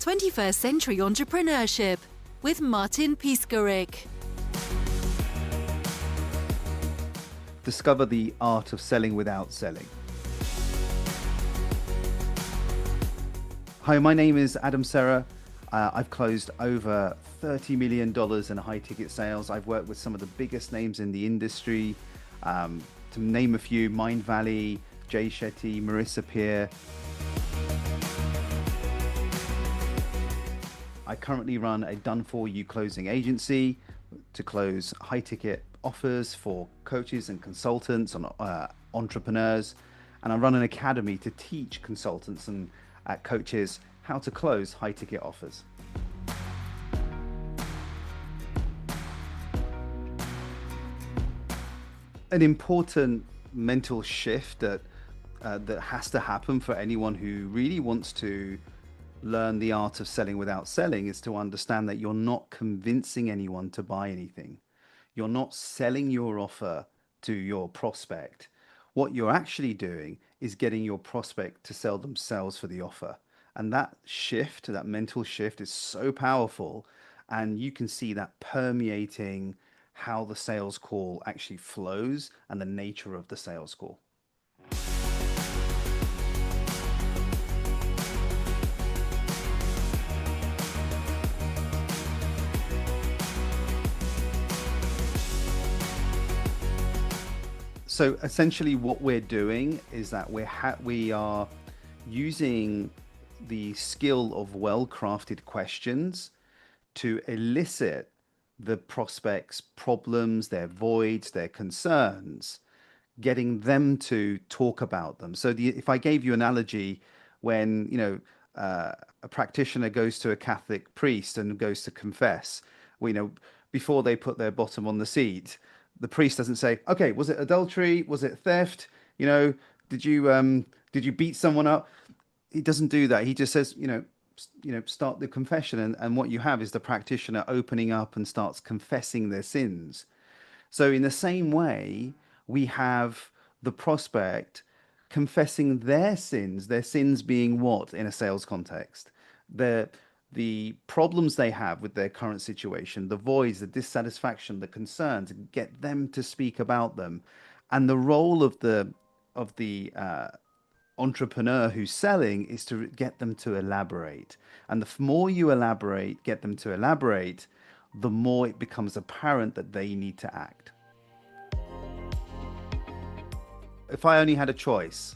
21st Century Entrepreneurship with Martin Piskarik. Discover the art of selling without selling. Hi, my name is Adam Cerra. I've closed over $30 million in high ticket sales. I've worked with some of the biggest names in the industry. To name a few, Mind Valley, Jay Shetty, Marissa Peer. I currently run a done-for-you closing agency to close high-ticket offers for coaches and consultants and entrepreneurs. And I run an academy to teach consultants and coaches how to close high-ticket offers. An important mental shift that has to happen for anyone who really wants to learn the art of selling without selling is to understand that you're not convincing anyone to buy anything. You're not selling your offer to your prospect. What you're actually doing is getting your prospect to sell themselves for the offer. And that shift, that mental shift is so powerful. And you can see that permeating how the sales call actually flows and the nature of the sales call. So essentially what we're doing is that we are using the skill of well-crafted questions to elicit the prospect's problems, their voids, their concerns, getting them to talk about them. So if I gave you an analogy, when a practitioner goes to a Catholic priest and goes to confess, before they put their bottom on the seat, the priest doesn't say, okay, was it adultery? Was it theft? Did you beat someone up? He doesn't do that. He just says, start the confession. And what you have is the practitioner opening up and starts confessing their sins. So in the same way, we have the prospect confessing their sins being what in a sales context? The problems they have with their current situation, the voids, the dissatisfaction, the concerns, get them to speak about them. And the role of the entrepreneur who's selling is to get them to elaborate. And the more you get them to elaborate, the more it becomes apparent that they need to act. If I only had a choice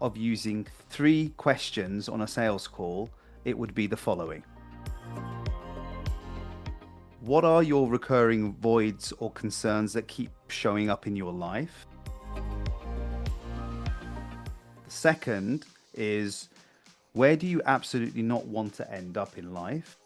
of using 3 questions on a sales call, it would be the following. What are your recurring voids or concerns that keep showing up in your life? The second is, where do you absolutely not want to end up in life?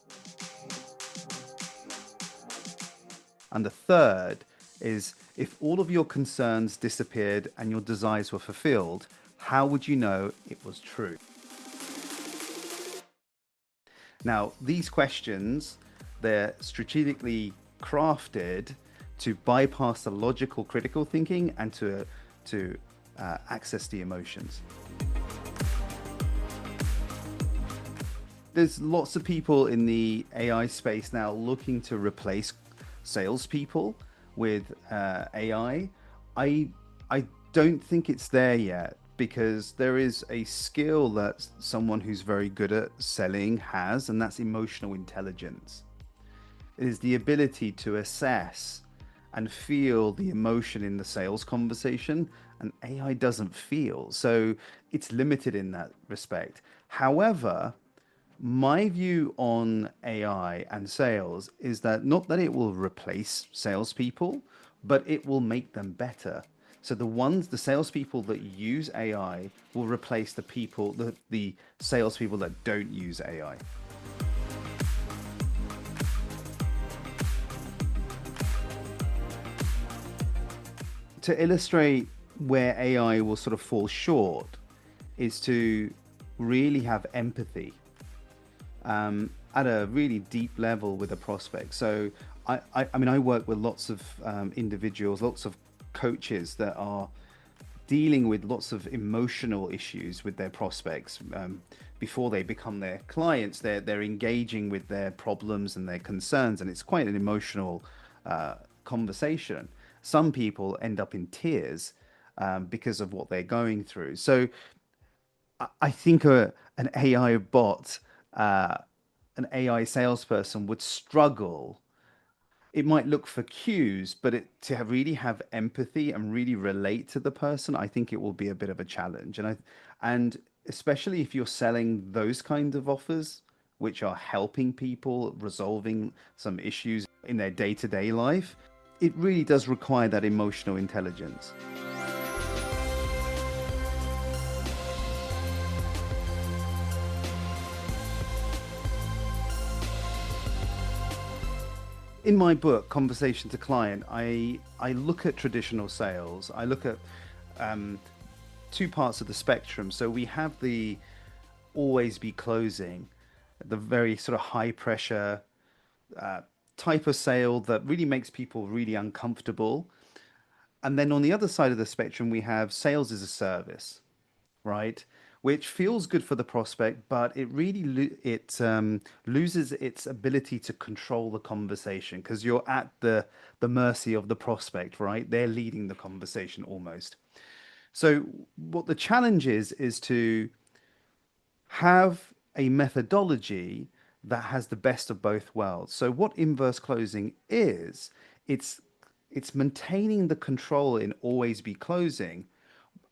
And the third is, if all of your concerns disappeared and your desires were fulfilled, how would you know it was true? Now, these questions, they're strategically crafted to bypass the logical critical thinking and to access the emotions. There's lots of people in the AI space now looking to replace salespeople with AI. I don't think it's there yet, because there is a skill that someone who's very good at selling has, and that's emotional intelligence. It is the ability to assess and feel the emotion in the sales conversation, and AI doesn't feel. So it's limited in that respect. However, my view on AI and sales is that not that it will replace salespeople, but it will make them better. So the salespeople that use AI will replace the salespeople that don't use AI. To illustrate where AI will sort of fall short is to really have empathy at a really deep level with a prospect. So I work with lots of individuals, lots of coaches that are dealing with lots of emotional issues with their prospects. Before they become their clients, they're engaging with their problems and their concerns, and it's quite an emotional conversation. Some people end up in tears because of what they're going through. So I think an AI bot, uh, an AI salesperson would struggle. It might look for cues, but really have empathy and really relate to the person, I think it will be a bit of a challenge. And especially if you're selling those kind of offers, which are helping people resolving some issues in their day-to-day life, it really does require that emotional intelligence. In my book, Conversation to Client, I look at traditional sales. I look at um, two parts of the spectrum. So we have the always be closing, the very sort of high pressure type of sale that really makes people really uncomfortable. And then on the other side of the spectrum, we have sales as a service, right? Which feels good for the prospect, but it really loses its ability to control the conversation because you're at the mercy of the prospect, right? They're leading the conversation almost. So what the challenge is to have a methodology that has the best of both worlds. So what inverse closing is, it's it's maintaining the control in always be closing,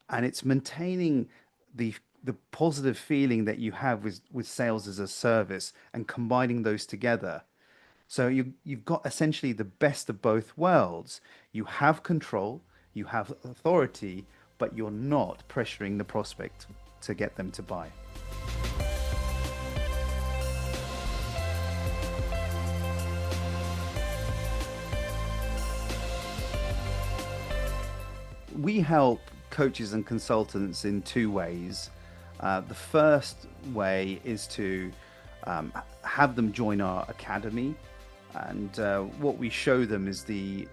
and it's maintaining the positive feeling that you have with sales as a service and combining those together. So you've got essentially the best of both worlds. You have control, you have authority, but you're not pressuring the prospect to get them to buy. We help coaches and consultants in two ways. The first way is to have them join our academy, and what we show them is the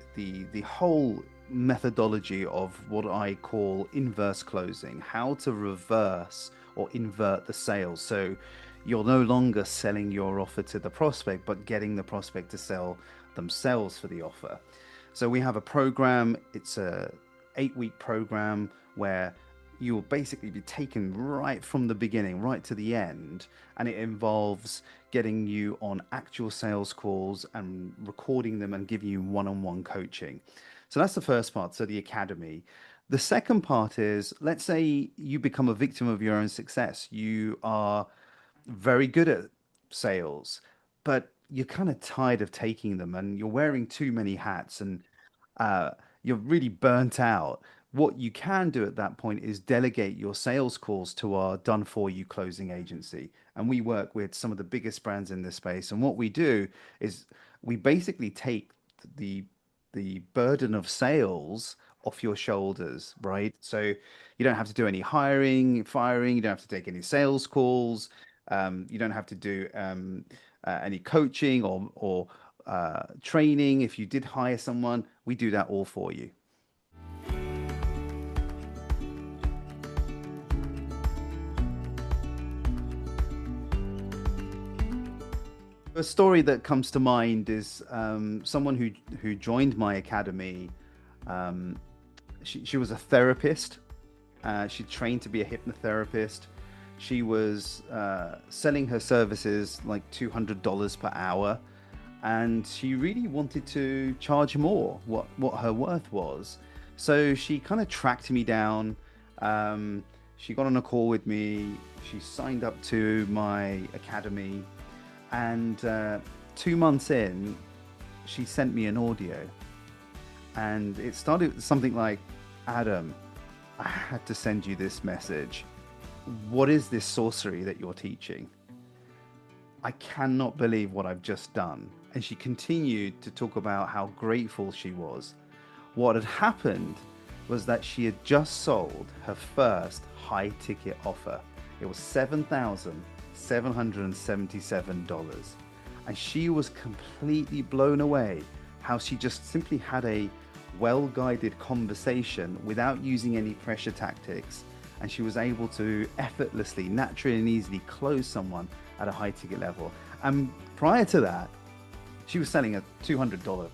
whole methodology of what I call inverse closing, how to reverse or invert the sales. So you're no longer selling your offer to the prospect, but getting the prospect to sell themselves for the offer. So we have a program. It's a 8-week program where you'll basically be taken right from the beginning right to the end, and it involves getting you on actual sales calls and recording them and giving you one-on-one coaching. So that's the first part, so the academy. The second part is, let's say you become a victim of your own success. You are very good at sales, but you're kind of tired of taking them and you're wearing too many hats, and uh, you're really burnt out. What you can do at that point is delegate your sales calls to our done for you closing agency. And we work with some of the biggest brands in this space. And what we do is we basically take the the burden of sales off your shoulders, right? So you don't have to do any hiring, firing, you don't have to take any sales calls, you don't have to do any coaching or training. If you did hire someone, we do that all for you. A story that comes to mind is someone who joined my academy. Um, she was a therapist. She trained to be a hypnotherapist. She was selling her services like $200 per hour, and she really wanted to charge more, what her worth was. So she kind of tracked me down. She got on a call with me. She signed up to my academy, and 2 months in, she sent me an audio, and it started with something like, "Adam, I had to send you this message. What is this sorcery that you're teaching? I cannot believe what I've just done." And she continued to talk about how grateful she was. What had happened was that she had just sold her first high ticket offer. It was $7,777. And she was completely blown away how she just simply had a well-guided conversation without using any pressure tactics. And she was able to effortlessly, naturally and easily close someone at a high ticket level. And prior to that, she was selling a $200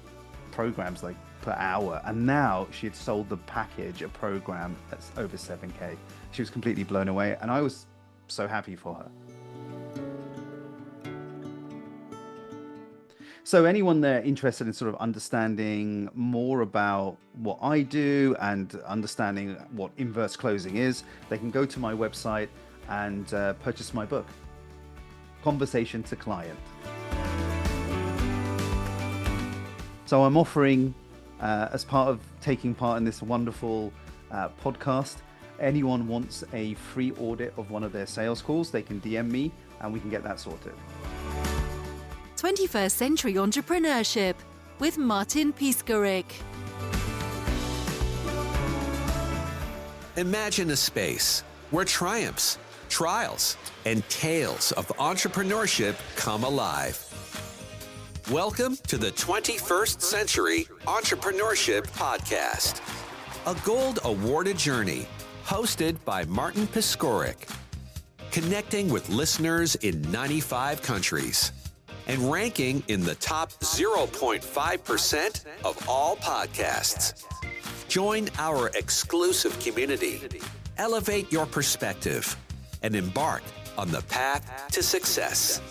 programs like per hour. And now she had sold the package, a program that's over 7K. She was completely blown away. And I was so happy for her. So anyone there interested in sort of understanding more about what I do and understanding what inverse closing is, they can go to my website and purchase my book, Conversation to Client. So I'm offering, as part of taking part in this wonderful podcast, anyone wants a free audit of one of their sales calls, they can DM me and we can get that sorted. 21st Century Entrepreneurship with Martin Piskarik. Imagine a space where triumphs, trials, and tales of entrepreneurship come alive. Welcome to the 21st Century Entrepreneurship Podcast, a gold awarded journey hosted by Martin Piskarik, connecting with listeners in 95 countries and ranking in the top 0.5% of all podcasts. Join our exclusive community, elevate your perspective, and embark on the path to success.